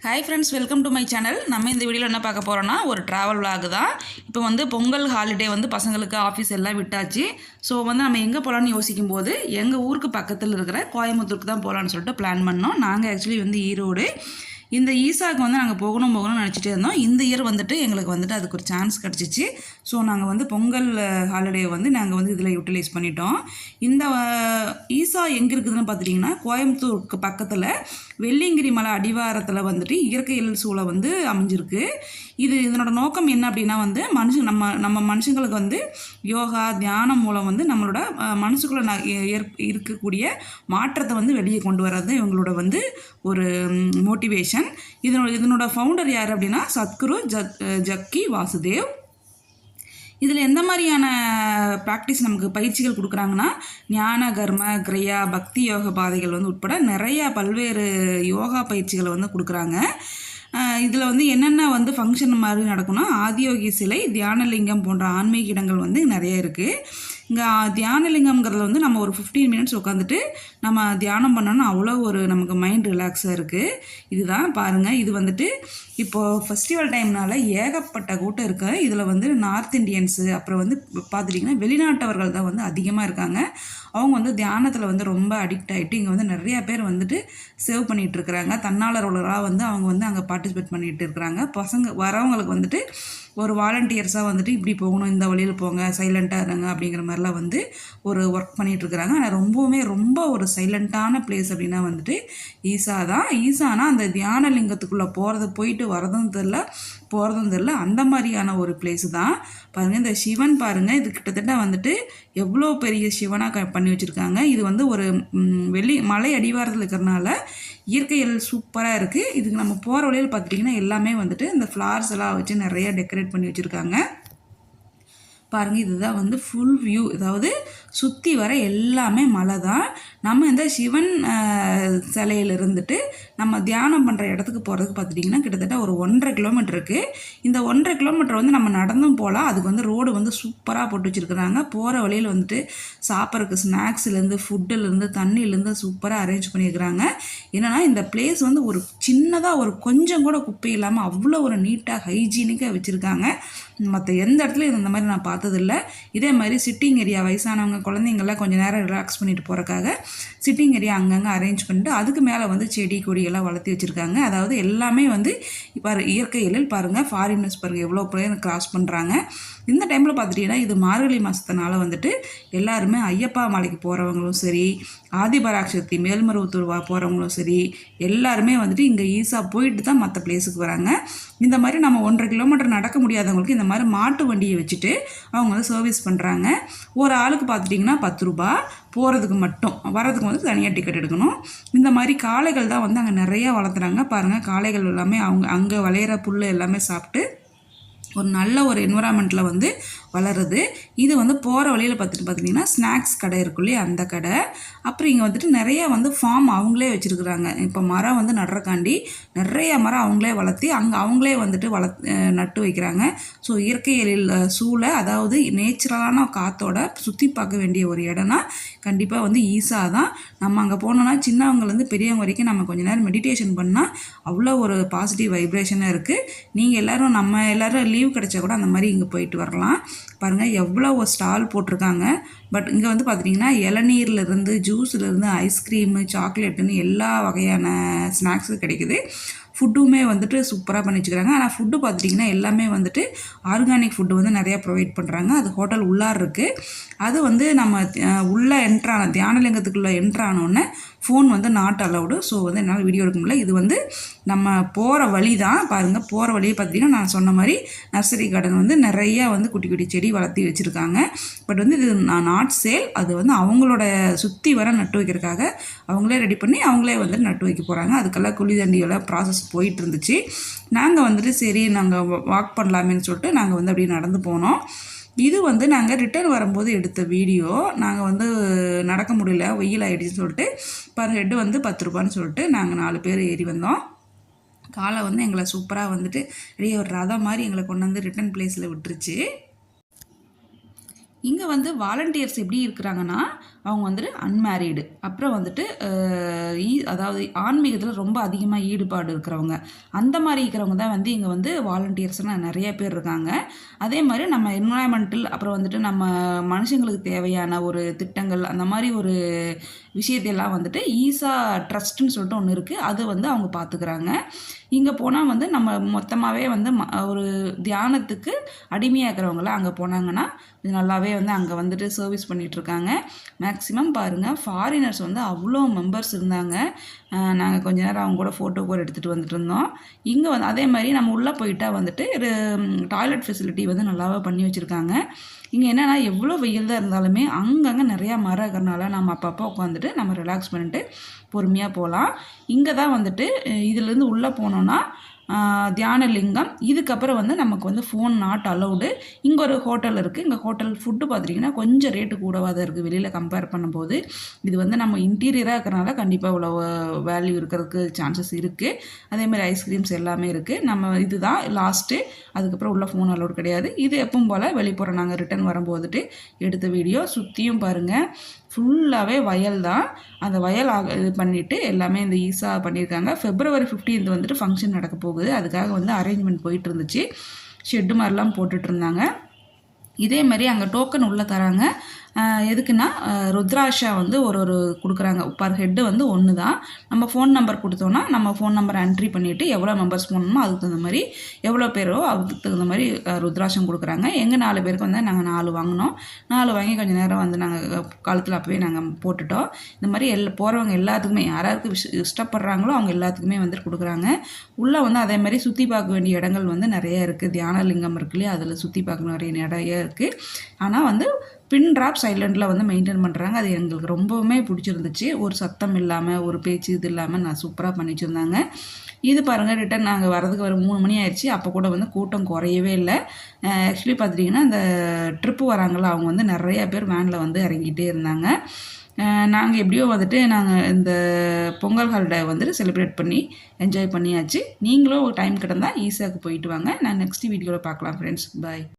Hi friends, welcome to my channel. நம்ம இந்த வீடியோவில் என்ன பார்க்க போகிறோன்னா ஒரு ட்ராவல் விலாக் தான். இப்போ வந்து பொங்கல் ஹாலிடே வந்து பசங்களுக்கு ஆஃபீஸ் எல்லாம் விட்டாச்சு. ஸோ வந்து நம்ம எங்கே போகலான்னு யோசிக்கும் போது எங்கள் ஊருக்கு பக்கத்தில் இருக்கிற கோயம்புத்தூருக்கு தான் போகலான்னு சொல்லிட்டு பிளான் பண்ணோம். நாங்கள் ஆக்சுவலி வந்து ஈரோடு. இந்த ஈசாக்கு வந்து நாங்கள் போகணும்னு நினச்சிட்டே இருந்தோம். இந்த இயர் வந்துட்டு எங்களுக்கு வந்துட்டு அதுக்கு ஒரு சான்ஸ் கிடச்சிச்சு. ஸோ நாங்கள் வந்து பொங்கல் ஹாலிடே வந்து நாங்கள் வந்து இதில் யூட்டிலைஸ் பண்ணிட்டோம். இந்த ஈசா எங்கே இருக்குதுன்னு பார்த்துட்டிங்கன்னா கோயம்புத்தூருக்கு பக்கத்தில் வெள்ளியங்கிரி மலை அடிவாரத்தில் வந்துட்டு இயற்கை எழில் சூழலை வந்து அமைஞ்சிருக்கு. இதனோட நோக்கம் என்ன அப்படின்னா வந்து நம்ம மனுஷங்களுக்கு வந்து யோகா தியானம் மூலம் வந்து நம்மளோட மனசுக்குள்ளே இருக்கக்கூடிய மாற்றத்தை வந்து வெளியே கொண்டு வர்றது இவங்களோட வந்து ஒரு மோட்டிவேஷன். இதனோட ஃபவுண்டர் யார் அப்படின்னா சத்குரு ஜக்கி வாசுதேவ். இதில் எந்த மாதிரியான ப்ராக்டிஸ் நமக்கு பயிற்சிகள் கொடுக்குறாங்கன்னா ஞான கர்ம கிரியா பக்தி யோக பாதைகள் வந்து உட்பட நிறையா பல்வேறு யோகா பயிற்சிகளை வந்து கொடுக்குறாங்க. இதில் வந்து என்னென்ன வந்து ஃபங்க்ஷன் மாதிரி நடக்கும்னா ஆதியோகி சிலை தியானலிங்கம் போன்ற ஆன்மீக இடங்கள் வந்து நிறைய இருக்குது. இங்கே தியானலிங்கம்ங்கிறதுல வந்து நம்ம ஒரு 15 மினிட்ஸ் உட்காந்துட்டு நம்ம தியானம் பண்ணோன்னா அவ்வளோ ஒரு நமக்கு மைண்ட் ரிலாக்ஸாக இருக்குது. இதுதான் பாருங்கள், இது வந்துட்டு இப்போது ஃபெஸ்டிவல் டைம்னால ஏகப்பட்ட கூட்டம் இருக்குது. இதில் வந்து நார்த் இண்டியன்ஸு அப்புறம் வந்து பார்த்துட்டிங்கன்னா வெளிநாட்டவர்கள் தான் வந்து அதிகமாக இருக்காங்க. அவங்க வந்து தியானத்தில் வந்து ரொம்ப அடிக்ட் ஆகிட்டு இங்கே வந்து நிறையா பேர் வந்துட்டு சேவ் பண்ணிகிட்டு இருக்கிறாங்க. தன்னாளர்களாக வந்து அவங்க வந்து அங்கே பார்ட்டிசிபேட் பண்ணிகிட்டு இருக்கிறாங்க. பசங்க வரவங்களுக்கு வந்துட்டு ஒரு வாலண்டியர்ஸாக வந்துட்டு இப்படி போகணும், இந்த வழியில் போங்க, சைலண்ட்டாக இருங்க அப்படிங்கிற மாதிரிலாம் வந்து ஒரு ஒர்க் பண்ணிகிட்ருக்குறாங்க. ஆனால் ரொம்ப ஒரு சைலண்ட்டான பிளேஸ் அப்படின்னா வந்துட்டு ஈசா தான். ஈசானா அந்த தியான லிங்கத்துக்குள்ளே போயிட்டு வரதும் தெரில அந்த மாதிரியான ஒரு பிளேஸு தான். பாருங்கள், இந்த சிவன் பாருங்கள், இது கிட்டத்தட்ட வந்துட்டு எவ்வளோ பெரிய சிவனாக பண்ணி வச்சுருக்காங்க. இது வந்து ஒரு மலை அடிவாரத்தில் இருக்கிறனால இயற்கையில் சூப்பராக இருக்குது. இதுக்கு நம்ம போகிற வழியில் பார்த்துட்டிங்கன்னா எல்லாமே வந்துட்டு இந்த ஃப்ளார்ஸ் எல்லாம் வச்சு நிறையா டெக்கரேட் பண்ணி வச்சுருக்காங்க. பாருங்கள், இதுதான் வந்து ஃபுல் வியூ. அதாவது சுற்றி வர எல்லாமே மலை தான். நம்ம இந்த சிவன் சிலையில் இருந்துட்டு நம்ம தியானம் பண்ணுற இடத்துக்கு போகிறதுக்கு பார்த்துட்டிங்கன்னா கிட்டத்தட்ட ஒரு 1.5 கிலோமீட்டர் இருக்குது. இந்த 1.5 கிலோமீட்டர் வந்து நம்ம நடந்தும் போகலாம். அதுக்கு வந்து ரோடு வந்து சூப்பராக போட்டு வச்சுருக்குறாங்க. போகிற வழியில் வந்துட்டு சாப்பிட்றதுக்கு ஸ்நாக்ஸ்லேருந்து ஃபுட்டுலேருந்து தண்ணியிலேருந்து சூப்பராக அரேஞ்ச் பண்ணியிருக்கிறாங்க. என்னென்னா இந்த பிளேஸ் வந்து ஒரு சின்னதாக ஒரு கொஞ்சம் கூட குப்பை இல்லாமல் அவ்வளோ ஒரு நீட்டாக ஹைஜீனிக்காக வச்சுருக்காங்க. மற்ற எந்த இடத்துலையும் இந்த மாதிரி நான் பார்த்ததில்ல. இதே மாதிரி சிட்டிங் ஏரியா வயசானவங்க குழந்தைங்கள்லாம் கொஞ்சம் நேரம் ரிலாக்ஸ் பண்ணிட்டு போகிறக்காக சிட்டிங் ஏரியா அங்கங்கே அரேஞ்ச் பண்ணிட்டு அதுக்கு மேலே வந்து செடி கொடியெல்லாம் வளர்த்தி வச்சுருக்காங்க. அதாவது எல்லாமே வந்து இப்போ இயற்கை எழில் பாருங்கள், ஃபாரினர்ஸ் பாருங்கள் எவ்வளோ பேர் கிராஸ் பண்ணுறாங்க. இந்த டைமில் பார்த்துட்டிங்கன்னா இது மார்கழி மாதத்தினால வந்துட்டு எல்லாருமே ஐயப்பா மலைக்கு போகிறவங்களும் சரி, ஆதிபராசக்தி மேல்மருவத்தூர் போகிறவங்களும் சரி, எல்லாருமே வந்துட்டு இங்கே ஈஸா போயிட்டு தான் மற்ற பிளேஸுக்கு வராங்க. இந்த மாதிரி நம்ம 1.5 கிலோமீட்டர் நடக்க முடியாதவங்களுக்கு இந்த மாதிரி மாட்டு வண்டியை வச்சுட்டு அவங்க வந்து சர்வீஸ் பண்ணுறாங்க. ஒரு ஆளுக்கு பார்த்துட்டிங்கன்னா 10 ரூபா போகிறதுக்கு மட்டும், வரதுக்கு வந்து தனியாக டிக்கெட் எடுக்கணும். இந்த மாதிரி காளைகள் தான் வந்து அங்கே நிறையா வளர்த்துறாங்க. பாருங்கள், காளைகள் எல்லாமே அங்கே விளையிற புல் எல்லாமே சாப்பிட்டு ஒரு நல்ல ஒரு என்விரான்மெண்ட்டில் வந்து வளருது. இது வந்து போகிற வழியில் பார்த்திங்கன்னா ஸ்நாக்ஸ் கடை இருக்கும் இல்லையா, அந்த கடை. அப்புறம் இங்கே வந்துட்டு நிறைய வந்து ஃபார்ம் அவங்களே வச்சுருக்குறாங்க. இப்போ மரம் வந்து நடுறக்காண்டி நிறைய மரம் அவங்களே வளர்த்தி அங்கே அவங்களே வந்துட்டு நட்டு வைக்கிறாங்க. ஸோ இயற்கை எழில் சூழலை, அதாவது நேச்சுரலான காற்றோட சுற்றி பார்க்க வேண்டிய ஒரு இடம்னா கண்டிப்பாக வந்து ஈசா தான். நம்ம அங்கே போனோன்னா சின்னவங்கலேருந்து பெரியவங்க வரைக்கும் நம்ம கொஞ்சம் நேரம் மெடிடேஷன் பண்ணால் அவ்வளோ ஒரு பாசிட்டிவ் வைப்ரேஷனாக இருக்குது. நீங்கள் எல்லோரும் நம்ம எல்லோரும் லீவ் கிடைச்சா கூட அந்த மாதிரி இங்கே போயிட்டு வரலாம். பாருங்கள், எவ்வளோ ஒரு ஸ்டால் போட்டிருக்காங்க. பட் இங்கே வந்து பார்த்திங்கன்னா இளநீர்லேருந்து ஜூஸ்லேருந்து ஐஸ்கிரீமு சாக்லேட்டுன்னு எல்லா வகையான ஸ்நாக்ஸும் கிடைக்குது. ஃபுட்டுமே வந்துட்டு சூப்பராக பண்ணி வச்சுக்கிறாங்க. ஆனால் ஃபுட்டு பார்த்துட்டிங்கன்னா எல்லாமே வந்துட்டு ஆர்கானிக் ஃபுட்டு வந்து நிறையா ப்ரொவைட் பண்ணுறாங்க. அது ஹோட்டல் உள்ளார் இருக்குது. அது வந்து நம்ம உள்ளே என்ட்ரான தியானலிங்கத்துக்குள்ளே என்ட்ரானோடனே ஃபோன் வந்து நாட் அலவுடு. ஸோ வந்து என்னால் வீடியோ எடுக்க முடியல. இது வந்து நம்ம போகிற வழி தான். பாருங்கள், போகிற வழியை பார்த்திங்கன்னா நான் சொன்ன மாதிரி நர்சரி கார்டன் வந்து நிறையா வந்து குட்டி குட்டி செடி வளர்த்தி வச்சுருக்காங்க. பட் வந்து இது நாட் சேல். அது வந்து அவங்களோட சுற்றி வர நட்டு வைக்கிறதுக்காக அவங்களே ரெடி பண்ணி அவங்களே வந்து நட்டு வைக்க போகிறாங்க. அதுக்கெல்லாம் குழி தண்டியெல்லாம் ப்ராசஸ் போயிட்டு இருந்துச்சு. நாங்கள் வந்துட்டு சரி நாங்கள் வாக் பண்ணலாமேன்னு சொல்லிட்டு நாங்கள் வந்து அப்படியே நடந்து போனோம். இது வந்து நாங்கள் ரிட்டர்ன் வரும்போது எடுத்த வீடியோ. நாங்கள் வந்து நடக்க முடியல, வெயில் ஆகிடுச்சின்னு சொல்லிட்டு பர் ஹெட்டு வந்து 10 ரூபான்னு சொல்லிட்டு நாங்கள் 4 பேர் ஏறி வந்தோம். காலை வந்து எங்களை சூப்பராக வந்துட்டு அப்படியே ஒரு ரதம் மாதிரி எங்களை கொண்டு வந்து ரிட்டர்ன் பிளேஸில் விட்டுருச்சு. இங்கே வந்து வாலண்டியர்ஸ் எப்படி இருக்கிறாங்கன்னா அவங்க வந்துட்டு அன்மேரீடு. அப்புறம் வந்துட்டு அதாவது ஆன்மீகத்தில் ரொம்ப அதிகமாக ஈடுபாடு இருக்கிறவங்க, அந்த மாதிரி இருக்கிறவங்க தான் வந்து இங்கே வந்து வாலண்டியர்ஸ்னால் நிறைய பேர் இருக்காங்க. அதே மாதிரி நம்ம என்வரான்மெண்டல் அப்புறம் வந்துட்டு நம்ம மனுஷங்களுக்கு தேவையான ஒரு திட்டங்கள் அந்த மாதிரி ஒரு விஷயத்தையெல்லாம் வந்துட்டு ஈசா ட்ரஸ்ட்டுன்னு சொல்லிட்டு ஒன்று இருக்குது. அது வந்து அவங்க பார்த்துக்கிறாங்க. இங்கே போனால் வந்து நம்ம மொத்தமாகவே வந்து ஒரு தியானத்துக்கு அடிமையாக இருக்கிறவங்களாம் அங்கே போனாங்கன்னா இது நல்லாவே வந்து அங்கே வந்துட்டு சர்வீஸ் பண்ணிகிட்ருக்காங்க. மேக்ஸிமம் பாருங்கள் ஃபாரினர்ஸ் வந்து அவ்வளோ மெம்பர்ஸ் இருந்தாங்க. நாங்கள் கொஞ்ச நேரம் அவங்க கூட ஃபோட்டோ கூட எடுத்துகிட்டு வந்துட்டு இருந்தோம். இங்கே வந்து அதே மாதிரி நம்ம உள்ளே போயிட்டால் வந்துட்டு டாய்லெட் ஃபெசிலிட்டி வந்து நல்லாவே பண்ணி வச்சுருக்காங்க. இங்கே என்னென்னா எவ்வளோ வெயில் தான் இருந்தாலுமே அங்கங்கே நிறையா மரம் இருக்கிறனால நம்ம அப்பப்போ உட்காந்துட்டு நம்ம ரிலாக்ஸ் பண்ணிட்டு பொறுமையாக போகலாம். இங்கே தான் வந்துட்டு இதிலேருந்து உள்ளே போனோன்னா தியானலிங்கம். இதுக்கப்புறம் வந்து நமக்கு வந்து ஃபோன் நாட் அலௌடு. இங்கே ஒரு ஹோட்டல் இருக்குது. இங்கே ஹோட்டல் ஃபுட்டு பார்த்துட்டிங்கன்னா கொஞ்சம் ரேட்டு கூடவாக தான் இருக்குது வெளியில் கம்பேர் பண்ணும்போது. இது வந்து நம்ம இன்டீரியராக இருக்கிறனால கண்டிப்பாக இவ்வளோ வேல்யூ இருக்கிறதுக்கு சான்சஸ் இருக்குது. அதேமாதிரி ஐஸ்கிரீம்ஸ் எல்லாமே இருக்குது. நம்ம இதுதான் லாஸ்ட்டு. அதுக்கப்புறம் உள்ள ஃபோன் அலௌடு கிடையாது. இது எப்பவும் போல் வெளிப்புற நாங்கள் ரிட்டர்ன் வரும்போதுட்டு எடுத்த வீடியோ. சுற்றியும் பாருங்கள் ஃபுல்லாகவே வயல் தான். அந்த வயல் இது பண்ணிவிட்டு எல்லாமே இந்த ஈஸா பண்ணியிருக்காங்க. February 15 வந்துட்டு ஃபங்க்ஷன் நடக்க போகுது. அதுக்காக வந்து அரேஞ்ச்மெண்ட் போயிட்டு இருந்துச்சு. ஷெட்டு மாதிரிலாம் போட்டுட்டு இருந்தாங்க. இதே மாதிரி அங்கே டோக்கன் உள்ளே தராங்க. எதுக்குன்னா ருத்ராஷா வந்து ஒரு கொடுக்குறாங்க. பர் ஹெட்டு வந்து ஒன்று தான். நம்ம ஃபோன் நம்பர் கொடுத்தோன்னா நம்ம ஃபோன் நம்பரை என்ட்ரி பண்ணிவிட்டு எவ்வளோ மெம்பர்ஸ் போகணுமோ அதுக்கு தகுந்த மாதிரி எவ்வளோ பேரோ அதுக்கு தகுந்த மாதிரி ருத்ராஷம் கொடுக்குறாங்க. எங்கள் 4 பேருக்கு வந்து நாங்கள் 4 வாங்கினோம். 4 வாங்கி கொஞ்சம் நேரம் வந்து நாங்கள் காலத்தில் அப்போவே நாங்கள் போட்டுட்டோம். இந்த மாதிரி போகிறவங்க எல்லாத்துக்குமே யாராருக்கு இஷ்டப்படுறாங்களோ அவங்க எல்லாத்துக்குமே வந்துட்டு கொடுக்குறாங்க. உள்ளே வந்து அதே மாதிரி சுற்றி பார்க்க வேண்டிய இடங்கள் வந்து நிறைய இருக்குது. தியானலிங்கம் இருக்கு இல்லையா, அதில் சுற்றி பார்க்க நிறைய நிறைய இருக்குது. ஆனால் வந்து பின் ட்ராப் சைலண்டில் வந்து மெயின்டைன் பண்ணுறாங்க. அது எங்களுக்கு ரொம்பவுமே பிடிச்சிருந்துச்சு. ஒரு சத்தம் இல்லாமல் ஒரு பேச்சு இது இல்லாமல் நான் சூப்பராக பண்ணி வச்சுருந்தாங்க. இது பாருங்கள் ரிட்டன் நாங்கள் வரதுக்கு ஒரு 3 மணி ஆயிடுச்சு. அப்போ கூட வந்து கூட்டம் குறையவே இல்லை. ஆக்சுவலி பார்த்துட்டிங்கன்னா இந்த ட்ரிப்பு வராங்களா அவங்க வந்து நிறையா பேர் வேனில் வந்து இறங்கிட்டே இருந்தாங்க. நாங்கள் எப்படியோ வந்துட்டு நாங்கள் இந்த பொங்கல் ஹாலிடே வந்துட்டு செலிப்ரேட் பண்ணி என்ஜாய் பண்ணியாச்சு. நீங்களும் ஒரு டைம் கிடந்தால் ஈஸியாக போயிட்டு வாங்க. நான் நெக்ஸ்ட் வீடியோவில் பார்க்கலாம் ஃப்ரெண்ட்ஸ். பாய்.